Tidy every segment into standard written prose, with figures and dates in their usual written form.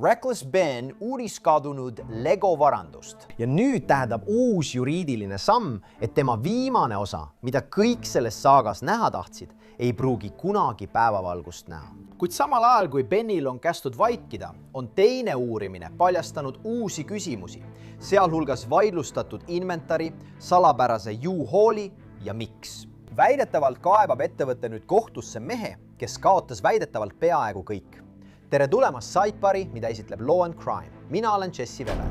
Reckless Ben uuris kadunud Lego varandust. Ja nüüd tähendab uus juriidiline samm, et tema viimane osa, mida kõik selles saagas näha tahtsid, ei pruugi kunagi päevavalgust näha. Kuid samal ajal, kui Benil on kästud vaikida, on teine uurimine paljastanud uusi küsimusi, sealhulgas vaidlustatud inventari, salapärase U-Hauli ja miks. Väidetavalt kaebab ettevõte nüüd kohtusse mehe, kes kaotas väidetavalt peaaegu kõik. Tere tulemast Sidebari, mida esitleb Law and Crime. Mina olen Jesse Weber.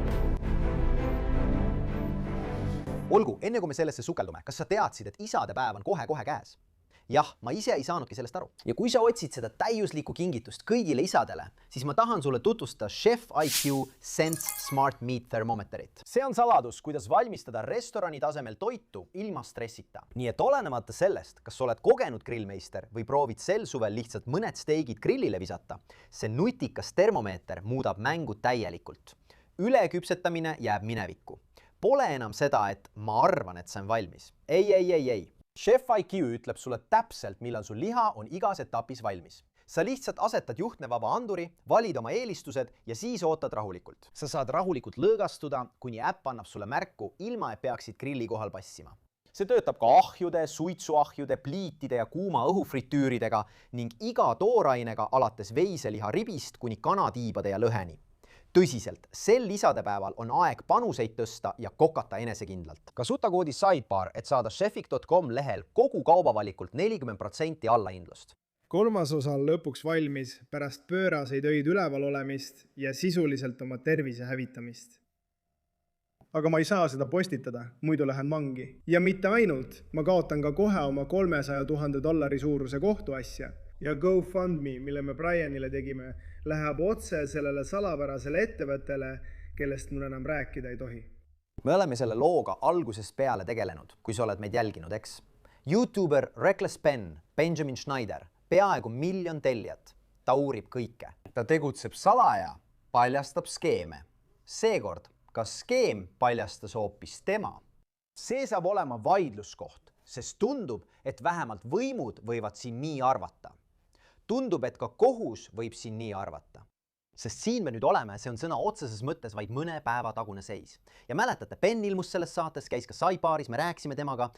Olgu, enne kui me sellesse sukeldume, kas sa teadsid, et isadepäev on kohe-kohe käes? Jah, ma ise ei saanudki sellest aru. Ja kui sa otsid seda täiuslikku kingitust kõigile isadele, siis ma tahan sulle tutvustada Chef IQ Sense Smart Meat Thermometerit. See on saladus, kuidas valmistada restorani tasemel toitu ilma stressita. Nii et olenemata sellest, kas oled kogenud grillmeister või proovid sel suvel lihtsalt mõned steigid grillile visata, see nutikas termomeeter muudab mängu täielikult. Üleküpsetamine jääb minevikku. Pole enam seda, et ma arvan, et see on valmis. Ei. Chef IQ ütleb sulle täpselt, millal su liha on igas etapis valmis. Sa lihtsalt asetad juhtmevaba anduri, valid oma eelistused ja siis ootad rahulikult. Sa saad rahulikult lõõgastuda, kuni äpp annab sulle märku, ilma et peaksid grilli kohal passima. See töötab ka ahjude, suitsuahjude, pliitide ja kuuma õhufritüüridega ning iga toorainega alates veiseliha ribist kuni kanatiibade ja lõheni. Tõsiselt, sel isadepäeval on aeg panuseid tõsta ja kokata enesekindlalt. Kasuta koodi Sidebar, et saada chefik.com lehel kogu kaubavalikult 40% allahindlust. Kolmas osa on lõpuks valmis pärast pööraseid öid üleval olemist ja sisuliselt oma tervise hävitamist. Aga ma ei saa seda postitada, muidu lähen vangi. Ja mitte ainult, ma kaotan ka kohe oma $300,000 suuruse kohtuasja. Ja GoFundMe, mille me Brianile tegime, läheb otse sellele salapärasele ettevõttele, kellest mul enam rääkida ei tohi. Me oleme selle looga algusest peale tegelenud, kui sa oled meid jälginud, eks? YouTuber Reckless Ben, Benjamin Schneider, peaaegu 1 miljon tellijat. Ta uurib kõike. Ta tegutseb salaja, paljastab skeeme. Seekord, kas skeem paljastas hoopis tema? See saab olema vaidluskoht, sest tundub, et vähemalt võimud võivad siin nii arvata. Tundub, et ka kohus võib siin nii arvata. Sest siin me nüüd oleme, see on sõna otseses mõttes vaid mõne päeva tagune seis. Ja mäletate, Ben ilmus selles saates, käis ka Sidebaris, me rääkisime temaga.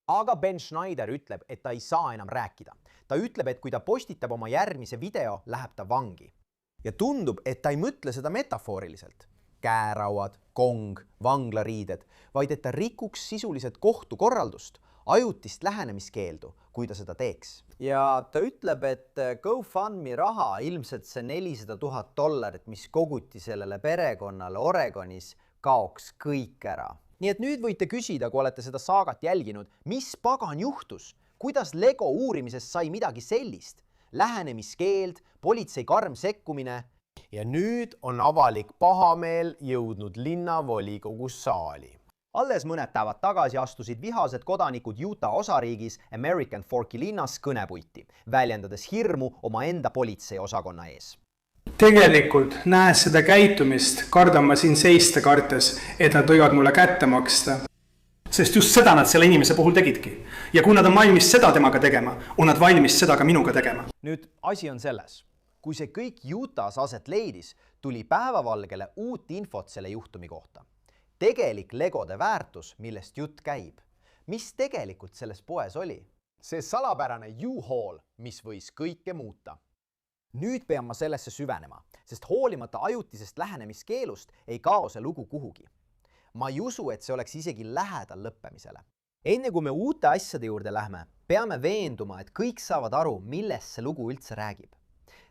Aga Ben Schneider ütleb, et ta ei saa enam rääkida. Ta ütleb, et kui ta postitab oma järgmise video, läheb ta vangi. Ja tundub, et ta ei mõtle seda metafooriliselt. Käerauad, kong, vanglariided, vaid et ta rikuks sisuliselt kohtukorraldust, ajutist lähenemiskeeldu, kui ta seda teeks. Ja ta ütleb, et GoFundMe raha, ilmselt see $400,000, mis koguti sellele perekonnale Oregonis, kaoks kõik ära. Nii et nüüd võite küsida, kui olete seda saagat jälginud, mis pagan juhtus? Kuidas Lego uurimisest sai midagi sellist? Lähenemiskeeld, politsei karm sekkumine. Ja nüüd on avalik pahameel jõudnud linnavolikogu saali. Alles mõned päevad tagasi astusid vihased kodanikud Utah osariigis American Forki linnas kõnepuiti, väljendades hirmu oma enda politseiosakonna ees. Tegelikult näes seda käitumist, kardan ma siin seista kartes, et nad võivad mulle kätte maksta. Sest just seda nad selle inimese puhul tegidki. Ja kui nad on valmis seda temaga tegema, on nad valmis seda ka minuga tegema. Nüüd asi on selles. Kui see kõik Utahs aset leidis, tuli päevavalgele uut infot selle juhtumi kohta. Tegelik Legode väärtus, millest jutt käib. Mis tegelikult selles poes oli? See salapärane U-Haul, mis võis kõike muuta. Nüüd pean ma sellesse süvenema, sest hoolimata ajutisest lähenemiskeelust ei kao see lugu kuhugi. Ma ei usu, et see oleks isegi lähedal lõppemisele. Enne kui me uute asjade juurde lähme, peame veenduma, et kõik saavad aru, millest see lugu üldse räägib.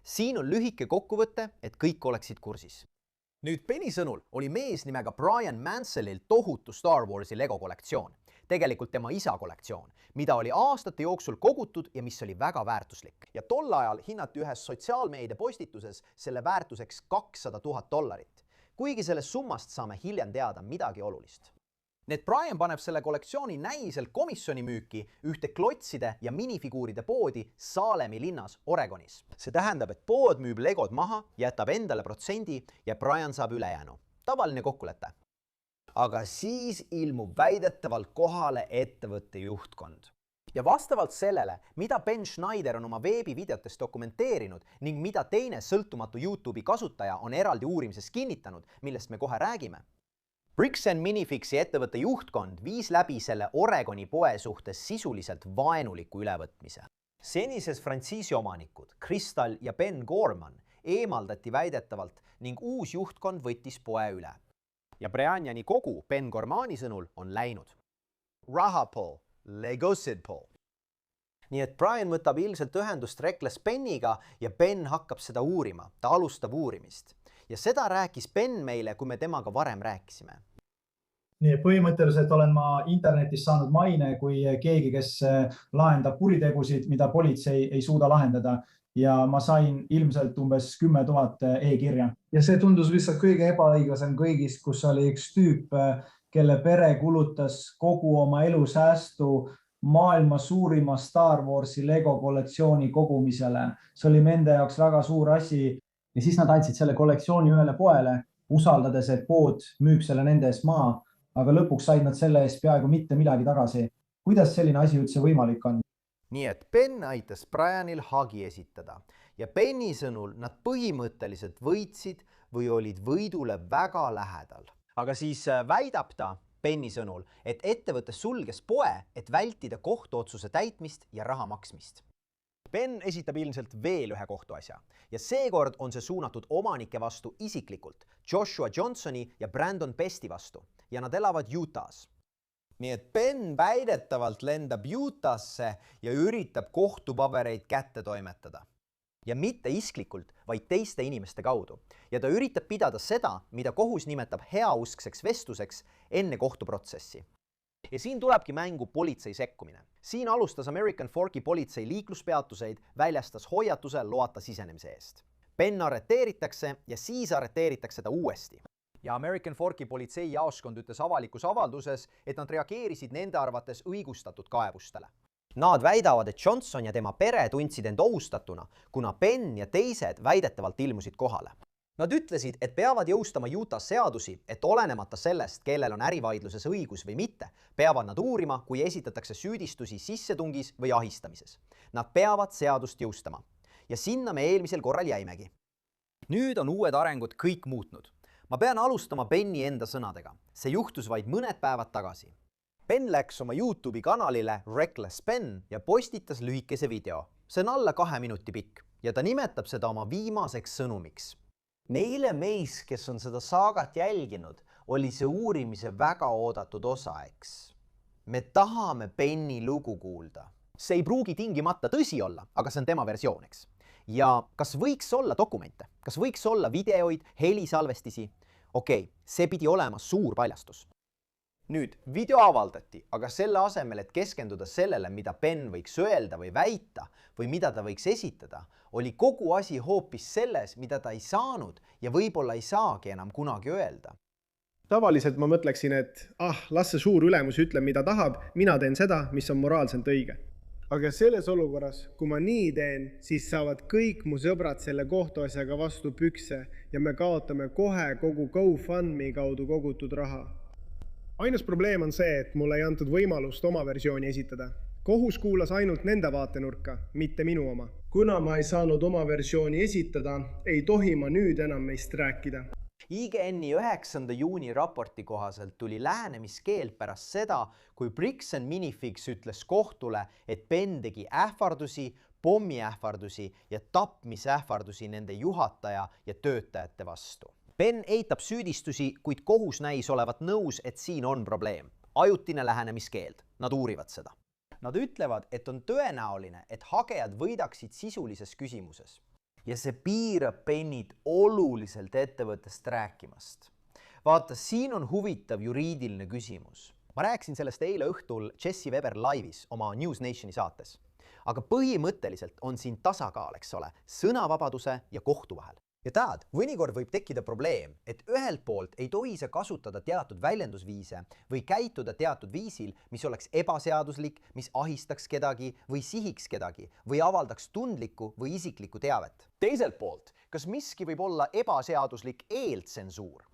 Siin on lühike kokkuvõte, et kõik oleksid kursis. Nüüd Beni sõnul oli mees nimega Brian Mansellil tohutu Star Warsi Lego kollektsioon, tegelikult tema isa kollektsioon, mida oli aastate jooksul kogutud ja mis oli väga väärtuslik. Ja tol ajal hinnati ühes sotsiaalmeedia postituses selle väärtuseks $200,000, kuigi sellest summast saame hiljem teada midagi olulist. Need Brian paneb selle kollektsiooni näiselt komisjoni müüki ühte klotside ja minifiguuride poodi Salemi linnas Oregonis. See tähendab, et pood müüb Legod maha, jätab endale protsendi ja Brian saab ülejäänu. Tavaline kokkulete. Aga siis ilmub väidetavalt kohale ettevõtte juhtkond. ja vastavalt sellele, mida Ben Schneider on oma veebivideotes dokumenteerinud ning mida teine sõltumatu YouTube'i kasutaja on eraldi uurimises kinnitanud, millest me kohe räägime. Bricks & Minifixi ettevõtte juhtkond viis läbi selle Oregoni poe suhtes sisuliselt vaenuliku ülevõtmise. Senises frantsiisi omanikud Crystal ja Ben Gorman eemaldati väidetavalt ning uus juhtkond võttis poe üle. Ja Brianjani kogu Ben Gormani sõnul on läinud. Rahapol, Legosidpol. Nii et Brian võtab ilmselt ühendust Reckless Beniga ja Ben hakkab seda uurima. Ta alustab uurimist. Ja seda rääkis Ben meile, kui me temaga varem rääkisime. Nii põhimõtteliselt olen ma internetis saanud maine kui keegi, kes lahendab kuritegusid, mida politsei ei suuda lahendada. Ja ma sain ilmselt umbes 10 000 e-kirja. Ja see tundus lihtsalt kõige ebaõiglasem kõigist, kus oli üks tüüp, kelle pere kulutas kogu oma elusäästu maailma suurima Star Warsi Lego kollektsiooni kogumisele. See oli nende jaoks väga suur asi. Ja siis nad andsid selle kollektsiooni ühele poele, usaldades, et pood müüb selle nende eest maha, aga lõpuks said nad selle eest peaaegu mitte midagi tagasi. Kuidas selline asi üldse võimalik on? Nii et Ben aitas Brianil hagi esitada ja Beni sõnul nad põhimõtteliselt võitsid või olid võidule väga lähedal. Aga siis väidab ta Beni sõnul, et ettevõte sulges poe, et vältida kohtuotsuse täitmist ja raha maksmist. Ben esitab ilmselt veel ühe kohtuasja ja seekord on see suunatud omanike vastu isiklikult, Joshua Johnsoni ja Brandon Besti vastu ja nad elavad Utah's. Nii et Ben väidetavalt lendab Utah'sse ja üritab kohtupabereid kätte toimetada. Ja mitte isklikult, vaid teiste inimeste kaudu. Ja ta üritab pidada seda, mida kohus nimetab heauskseks vestluseks enne kohtuprotsessi. Ja siin tulebki mängu politsei sekkumine. Siin alustas American Forki politsei liikluspeatuseid, väljastas hoiatuse loata sisenemise eest. Ben arreteeritakse ja siis arreteeritakse ta uuesti. Ja American Forki politsei jaoskond ütles avalikus avalduses, et nad reageerisid nende arvates õigustatud kaebustele. Nad väidavad, et Johnson ja tema pere tundsid end ohustatuna, kuna Ben ja teised väidetavalt ilmusid kohale. Nad ütlesid, et peavad jõustama Utah seadusi, et olenemata sellest, kellel on ärivaidluses õigus või mitte, peavad nad uurima, kui esitatakse süüdistusi sissetungis või ahistamises. Nad peavad seadust jõustama. Ja sinna me eelmisel korral jäimegi. Nüüd on uued arengud kõik muutnud. Ma pean alustama Beni enda sõnadega. See juhtus vaid mõned päevad tagasi. Ben läks oma YouTube'i kanalile Reckless Ben ja postitas lühikese video. See on alla 2 minuti pikk ja ta nimetab seda oma viimaseks sõnumiks. Neile meis, kes on seda saagat jälginud, oli see uurimise väga oodatud osa, eks. Me tahame Beni lugu kuulda. See ei pruugi tingimata tõsi olla, aga see on tema versioon, eks. Ja kas võiks olla dokumente? Kas võiks olla videoid, helisalvestisi? Okei, see pidi olema suur paljastus. Nüüd, video avaldati, aga selle asemel, et keskenduda sellele, mida Ben võiks öelda või väita või mida ta võiks esitada, oli kogu asi hoopis selles, mida ta ei saanud ja võib-olla ei saagi enam kunagi öelda. Tavaliselt ma mõtleksin, et las see suur ülemus ütle, mida tahab, mina teen seda, mis on moraalselt õige. Aga selles olukorras, kui ma nii teen, siis saavad kõik mu sõbrad selle kohtuasjaga vastu pükse ja me kaotame kohe kogu GoFundMe kaudu kogutud raha. Ainus probleem on see, et mulle ei antud võimalust oma versiooni esitada. Kohus kuulas ainult nende vaatenurka, mitte minu oma. Kuna ma ei saanud oma versiooni esitada, ei tohi ma nüüd enam meist rääkida. IGN-i 9. juuni raporti kohaselt tuli lähenemiskeeld pärast seda, kui Bricks & Minifix ütles kohtule, et Ben tegi ähvardusi, pommiähvardusi ja tapmisähvardusi nende juhataja ja töötajate vastu. Ben eitab süüdistusi, kuid kohus näis olevat nõus, et siin on probleem. Ajutine lähenemiskeeld. Nad uurivad seda. Nad ütlevad, et on tõenäoline, et hagejad võidaksid sisulises küsimuses. Ja see piirab Benit oluliselt ettevõttest rääkimast. Vaata, siin on huvitav juriidiline küsimus. Ma rääkisin sellest eile õhtul Jesse Weber live'is oma News Nationi saates. Aga põhimõtteliselt on siin tasakaal, eks ole, sõnavabaduse ja kohtu vahel. Ja tahad, mõnikord võib tekkida probleem, et ühelt poolt ei tohi sa kasutada teatud väljendusviise või käituda teatud viisil, mis oleks ebaseaduslik, mis ahistaks kedagi või sihiks kedagi või avaldaks tundlikku või isiklikku teavet. Teiselt poolt, kas miski võib olla ebaseaduslik eeltsensuur?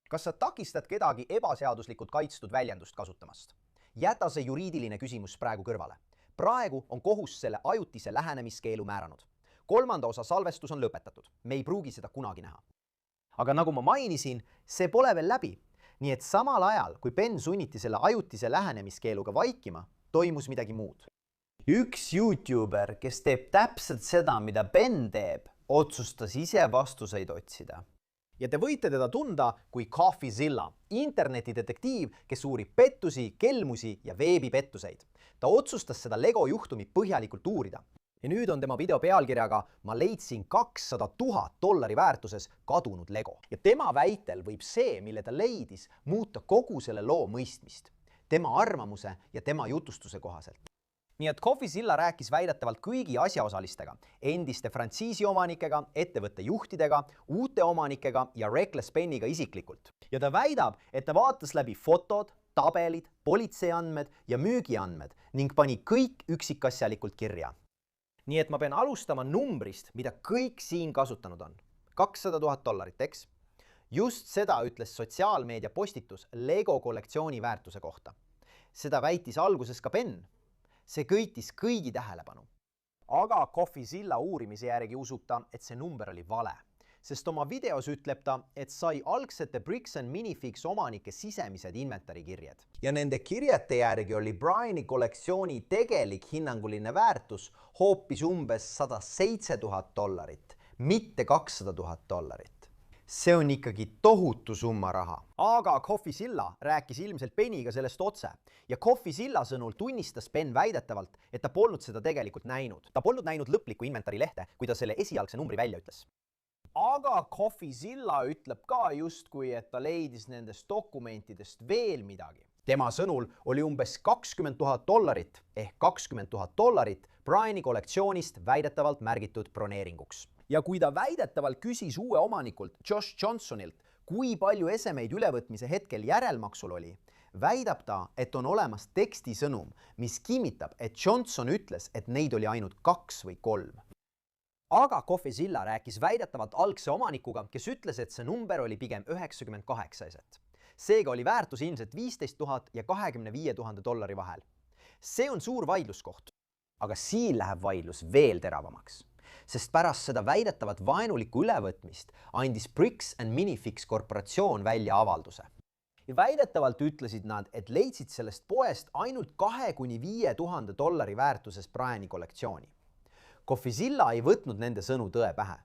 Kas sa takistad kedagi ebaseaduslikult kaitstud väljendust kasutamast? Jäta see juriidiline küsimus praegu kõrvale. praegu on kohus selle ajutise lähenemiskeelu määranud. 3. osa salvestus on lõpetatud. Me ei pruugi seda kunagi näha. Aga nagu ma mainisin, see pole veel läbi. Nii et samal ajal, kui Ben sunniti selle ajutise lähenemiskeeluga vaikima, toimus midagi muud. Üks YouTuber, kes teeb täpselt seda, mida Ben teeb, otsustas ise vastuseid otsida. Ja te võite teda tunda kui CoffeeZilla, internetidetektiiv, kes uurib pettusi, kelmusi ja veebipettuseid. Ta otsustas seda Lego juhtumi põhjalikult uurida. Ja nüüd on tema video pealkirjaga "Ma leidsin $200,000 väärtuses kadunud Lego". Ja tema väitel võib see, mille ta leidis, muuta kogu selle loo mõistmist. Tema arvamuse ja tema jutustuse kohaselt. Nii et CoffeeZilla rääkis väidetavalt kõigi asjaosalistega, endiste frantsiisiomanikega, ettevõtte juhtidega, uute omanikega ja Reckless Peniga isiklikult. Ja ta väidab, et ta vaatas läbi fotod, tabelid, politseiandmed ja müügiandmed ning pani kõik üksikasjalikult kirja. Nii et ma pean alustama numbrist, mida kõik siin kasutanud on. $200,000, eks? Just seda ütles sotsiaalmeedia postitus Lego kollektsiooni väärtuse kohta. Seda väitis alguses ka Ben. See köitis kõigi tähelepanu. Aga CoffeeZilla uurimise järgi usuta, et see number oli vale. Sest oma videos ütleb ta, et sai algsete Bricks & Minifix omanike sisemised inventarikirjed. Ja nende kirjete järgi oli Briani kollektsiooni tegelik hinnanguline väärtus hoopis umbes $107,000, mitte $200,000. See on ikkagi tohutu summa raha. Aga CoffeeZilla rääkis ilmselt Beniga sellest otse. Ja CoffeeZilla sõnul tunnistas Ben väidetavalt, et ta polnud seda tegelikult näinud. Ta polnud näinud lõplikku inventari lehte, kui ta selle esialgse numbri välja ütles. Aga CoffeeZilla ütleb ka justkui, et ta leidis nendest dokumentidest veel midagi. Tema sõnul oli umbes $20,000 ehk $20,000 Briani kollektsioonist väidetavalt märgitud broneeringuks. Ja kui ta väidetavalt küsis uue omanikult Josh Johnsonilt, kui palju esemeid ülevõtmise hetkel järelmaksul oli, väidab ta, et on olemas tekstisõnum, mis kinnitab, et Johnson ütles, et neid oli ainult 2 või 3. Aga CoffeeZilla rääkis väidetavalt algse omanikuga, kes ütles, et see number oli pigem 98 eset. Seega oli väärtus ilmselt $15,000 ja $25,000 vahel. See on suur vaidluskoht. Aga siin läheb vaidlus veel teravamaks. Sest pärast seda väidetavat vaenulikku ülevõtmist andis Bricks & Minifix korporatsioon välja avalduse. Ja väidetavalt ütlesid nad, et leidsid sellest poest ainult $2,000–5,000 väärtuses Briani kollektsiooni. CoffeeZilla ei võtnud nende sõnu tõe pähe.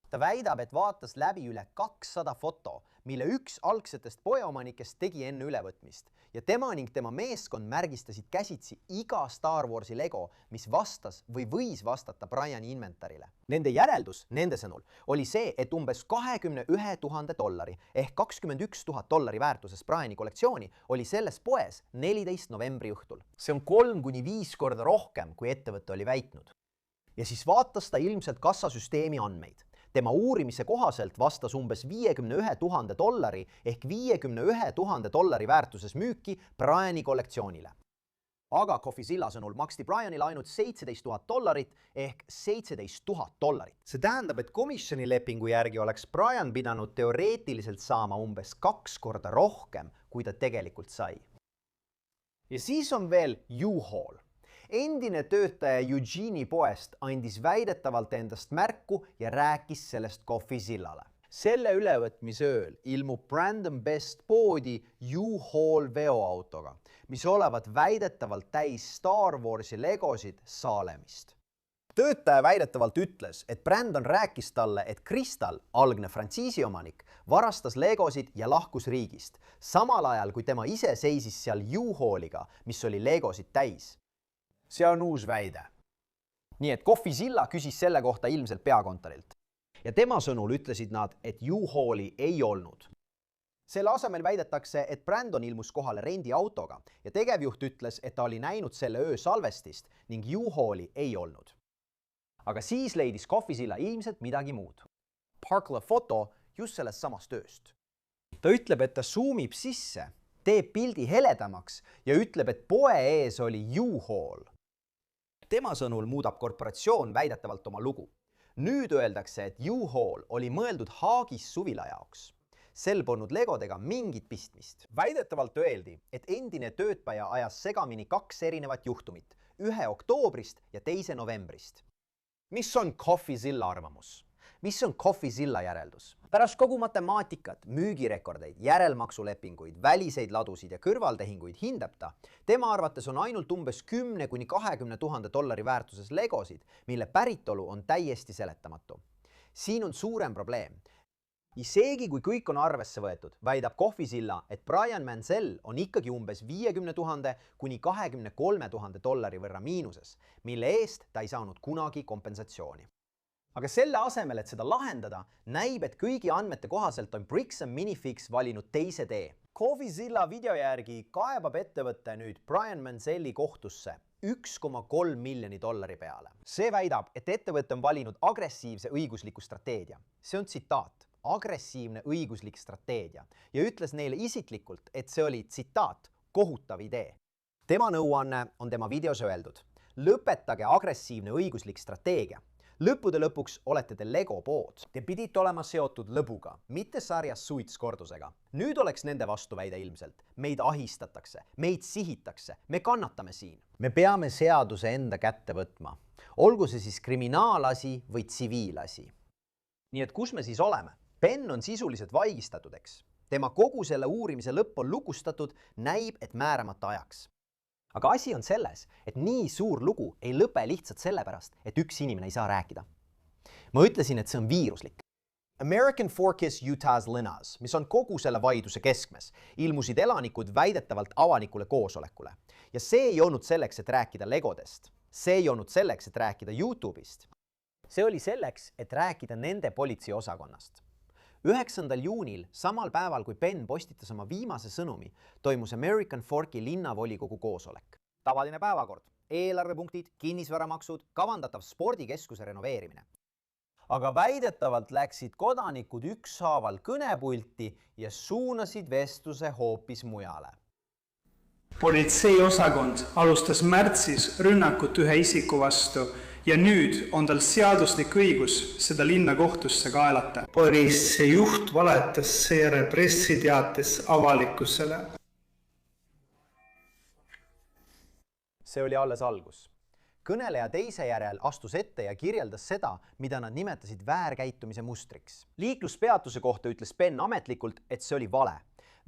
Ta väidab, et vaatas läbi üle 200 foto, mille üks algsetest poeomanikest tegi enne ülevõtmist ja tema ning tema meeskond märgistasid käsitsi iga Star Warsi Lego, mis vastas või võis vastata Briani inventarile. Nende järeldus, nende sõnul, oli see, et umbes $21,000 ehk $21,000 väärtuses Briani kollektsiooni oli selles poes 14 novembri õhtul. See on 3–5 korda rohkem, kui ettevõte oli väitnud. Ja siis vaatas ta ilmselt kassasüsteemi andmeid. Tema uurimise kohaselt vastas umbes $51,000 ehk $51,000 väärtuses müüki Briani kollektsioonile. Aga CoffeeZilla sõnul maksti Brianile ainult $17,000 ehk $17,000. See tähendab, et komisjonilepingu järgi oleks Brian pidanud teoreetiliselt saama umbes 2 korda rohkem, kui ta tegelikult sai. Ja siis on veel U-Haul. Endine töötaja Eugene'i poest andis väidetavalt endast märku ja rääkis sellest CoffeeZillale. Selle ülevõtmise ööl ilmub Brandon Best poodi U-Haul veoautoga, mis olevat väidetavalt täis Star Warsi legosid Saalemist. Töötaja väidetavalt ütles, et Brandon rääkis talle, et Crystal, algne frantsiisiomanik, varastas legosid ja lahkus riigist, samal ajal kui tema ise seisis seal U-Hauliga, mis oli legosid täis. See on uus väide. Nii et CoffeeZilla küsis selle kohta ilmselt peakontorilt. Ja tema sõnul ütlesid nad, et U-Hauli ei olnud. Selle asemel väidetakse, et Brandon ilmus kohale rendiautoga ja tegevjuht ütles, et ta oli näinud selle öö salvestist ning U-Hauli ei olnud. Aga siis leidis CoffeeZilla ilmselt midagi muud. Parkla foto just sellest samast ööst. Ta ütleb, et ta zoomib sisse, teeb pildi heledamaks ja ütleb, et poe ees oli U-Haul. Tema sõnul muudab korporatsioon väidetavalt oma lugu. Nüüd öeldakse, et U-Haul oli mõeldud Haagis suvila jaoks. Sel polnud legodega mingit pistmist. Väidetavalt öeldi, et endine töötaja ajas segamini 2 erinevat juhtumit. 1 oktoobrist ja 2 novembrist. Mis on CoffeeZilla arvamus? Mis on CoffeeZilla järeldus? Pärast kogu matemaatikat, müügirekordeid, järelmaksulepinguid, väliseid ladusid ja kõrvaltehinguid hindab ta, tema arvates on ainult umbes 10 kuni 20 000 dollari väärtuses legosid, mille päritolu on täiesti seletamatu. Siin on suurem probleem. Isegi kui kõik on arvesse võetud, väidab CoffeeZilla, et Brian Mansell on ikkagi umbes 50 000 kuni 23 000 dollari võrra miinuses, mille eest ta ei saanud kunagi kompensatsiooni. Aga selle asemel, et seda lahendada, näib, et kõigi andmete kohaselt on Bricks & Minifix valinud teise tee. CoffeeZilla video järgi kaebab ettevõtte nüüd Brian Manselli kohtusse 1,3 miljoni dollari peale. See väidab, et ettevõte on valinud agressiivse õigusliku strateegia. See on tsitaat, agressiivne õiguslik strateegia ja ütles neile isiklikult, et see oli tsitaat, kohutav idee. Tema nõuanne on tema videos öeldud. Lõpetage agressiivne õiguslik strateegia. Lõppude lõpuks olete te Lego pood. Te pidite olema seotud lõbuga, mitte sarjas suitskordusega. Nüüd oleks nende vastuväide ilmselt. Meid ahistatakse, meid sihitakse, me kannatame siin. Me peame seaduse enda kätte võtma. Olgu see siis kriminaalasi või tsiviilasi. Nii et kus me siis oleme? Ben on sisuliselt vaigistatud, eks. Tema kogu selle uurimise lõpp on lukustatud, näib, et määramata ajaks. Aga asi on selles, et nii suur lugu ei lõpe lihtsalt sellepärast, et üks inimene ei saa rääkida. Ma ütlesin, et see on viiruslik. American Forks Utah's linnas, mis on kogu selle vaidluse keskmes, ilmusid elanikud väidetavalt avalikule koosolekule. Ja see ei olnud selleks, et rääkida legodest. See ei olnud selleks, et rääkida YouTube'ist. See oli selleks, et rääkida nende politseiosakonnast. 9. juunil, samal päeval kui Ben postitas oma viimase sõnumi, toimus American Forki linnavolikogu koosolek. Tavaline päevakord, eelarvepunktid, kinnisvaramaksud, kavandatav spordikeskuse renoveerimine. Aga väidetavalt läksid kodanikud ükshaaval kõnepulti ja suunasid vestluse hoopis mujale. Politseiosakond alustas märtsis rünnakut ühe isiku vastu ja nüüd on tal seaduslik õigus seda linna kohtusse kaelata. Politseijuht valetas seejärel pressiteates avalikkusele. See oli alles algus. Kõneleja teise järel astus ette ja kirjeldas seda, mida nad nimetasid väärkäitumise mustriks. Liikluspeatuse kohta ütles Ben ametlikult, et see oli vale.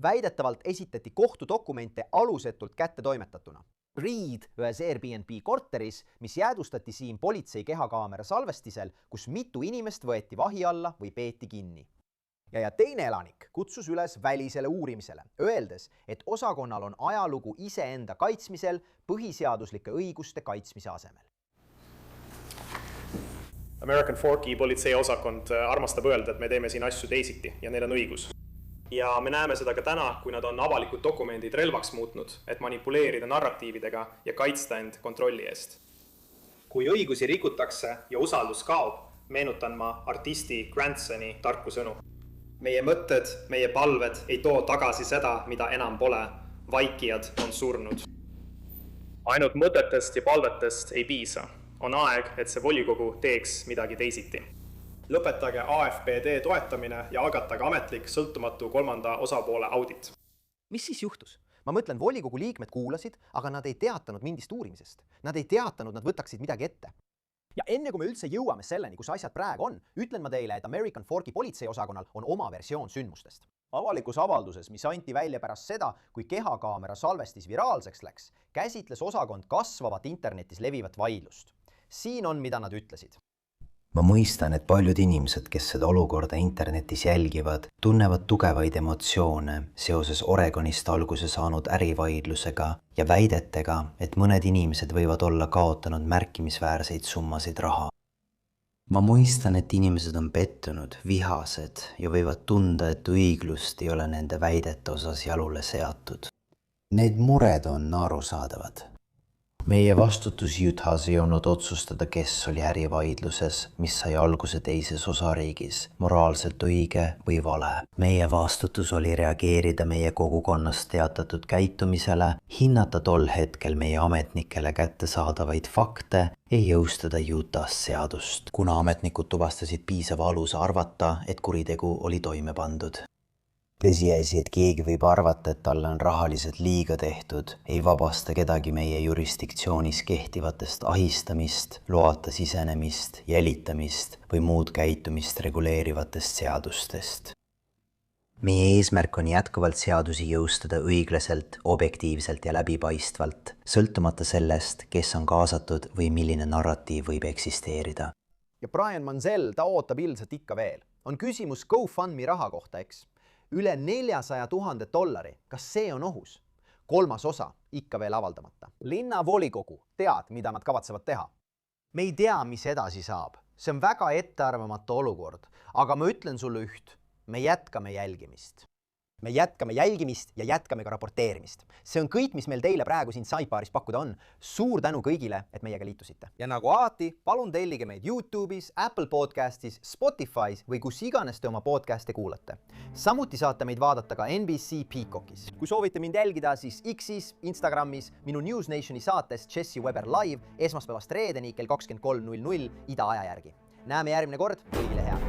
Väidetavalt esitati kohtudokumente alusetult kätte toimetatuna. Reed ühes Airbnb korteris, mis jäädustati siin politsei kehakaamera salvestisel, kus mitu inimest võeti vahi alla või peeti kinni. Ja teine elanik kutsus üles välisele uurimisele, öeldes, et osakonnal on ajalugu iseenda kaitsmisel põhiseaduslike õiguste kaitsmise asemel. American Forki politseiosakond armastab öelda, et me teeme siin asju teisiti ja neil on õigus. Ja me näeme seda ka täna, kui nad on avalikud dokumendid relvaks muutnud, et manipuleerida narratiividega ja kaitsta end kontrolli eest. Kui õigusi rikutakse ja usaldus kaob, meenutan ma artisti Grantsoni tarku sõnu. Meie mõtted, meie palved ei too tagasi seda, mida enam pole. Vaikijad on surnud. Ainult mõtetest ja palvetest ei piisa. On aeg, et see volikogu teeks midagi teisiti. Lõpetage AFPD toetamine ja algatage ametlik sõltumatu kolmanda osapoole audit. Mis siis juhtus? Ma mõtlen, volikogu liikmed kuulasid, aga nad ei teatanud mindist uurimisest. Nad ei teatanud, nad võtaksid midagi ette. Ja enne kui me üldse jõuame selleni, kus asjad praegu on, ütlen ma teile, et American Forki politseiosakonnal on oma versioon sündmustest. Avalikus avalduses, mis anti välja pärast seda, kui kehakaamera salvestis viraalseks läks, käsitles osakond kasvavat internetis levivat vaidlust. Siin on, mida nad ütlesid. Ma mõistan, et paljud inimesed, kes seda olukorda internetis jälgivad, tunnevad tugevaid emotsioone seoses Oregonist alguse saanud ärivaidlusega ja väidetega, et mõned inimesed võivad olla kaotanud märkimisväärseid summasid raha. Ma mõistan, et inimesed on pettunud, vihased ja võivad tunda, et õiglust ei ole nende väidete osas jalule seatud. Need mured on arusaadavad. Meie vastutus Utah's ei olnud otsustada, kes oli ärivaidluses, mis sai alguse teises osariigis, moraalselt õige või vale. Meie vastutus oli reageerida meie kogukonnast teatatud käitumisele, hinnata tol hetkel meie ametnikele kättesaadavaid fakte ja jõustada Utah's seadust, kuna ametnikud tuvastasid piisava aluse arvata, et kuritegu oli toime pandud. tõsiasi, et keegi võib arvata, et talle on rahaliselt liiga tehtud, ei vabasta kedagi meie jurisdiktsioonis kehtivatest ahistamist, loata sisenemist, jälitamist või muud käitumist reguleerivatest seadustest. Meie eesmärk on jätkuvalt seadusi jõustada õiglaselt, objektiivselt ja läbipaistvalt, sõltumata sellest, kes on kaasatud või milline narratiiv võib eksisteerida. Ja Brian Mansell, ta ootab ilmselt ikka veel. On küsimus GoFundMe raha kohta, eks? Üle $400,000. Kas see on ohus? 3. osa ikka veel avaldamata. Linnavolikogu, tead, mida nad kavatsevad teha? Me ei tea, mis edasi saab. See on väga ettearvamatu olukord, aga ma ütlen sulle üht. Me jätkame jälgimist. Me jätkame jälgimist ja jätkame ka raporteerimist. See on kõik, mis meil teile praegu siin Sidebaaris pakkuda on. Suur tänu kõigile, et meiega liitusite. Ja nagu alati, palun tellige meid YouTube'is, Apple Podcastis, Spotify's või kus iganes te oma podcast'e kuulate. Samuti saate meid vaadata ka NBC Peacockis. Kui soovite mind jälgida, siis X'is, Instagramis, minu News Nationi saates Jesse Weber Live esmaspäevast reedeni kell 23.00 ida aja järgi. Näeme järgmine kord, kõigile head!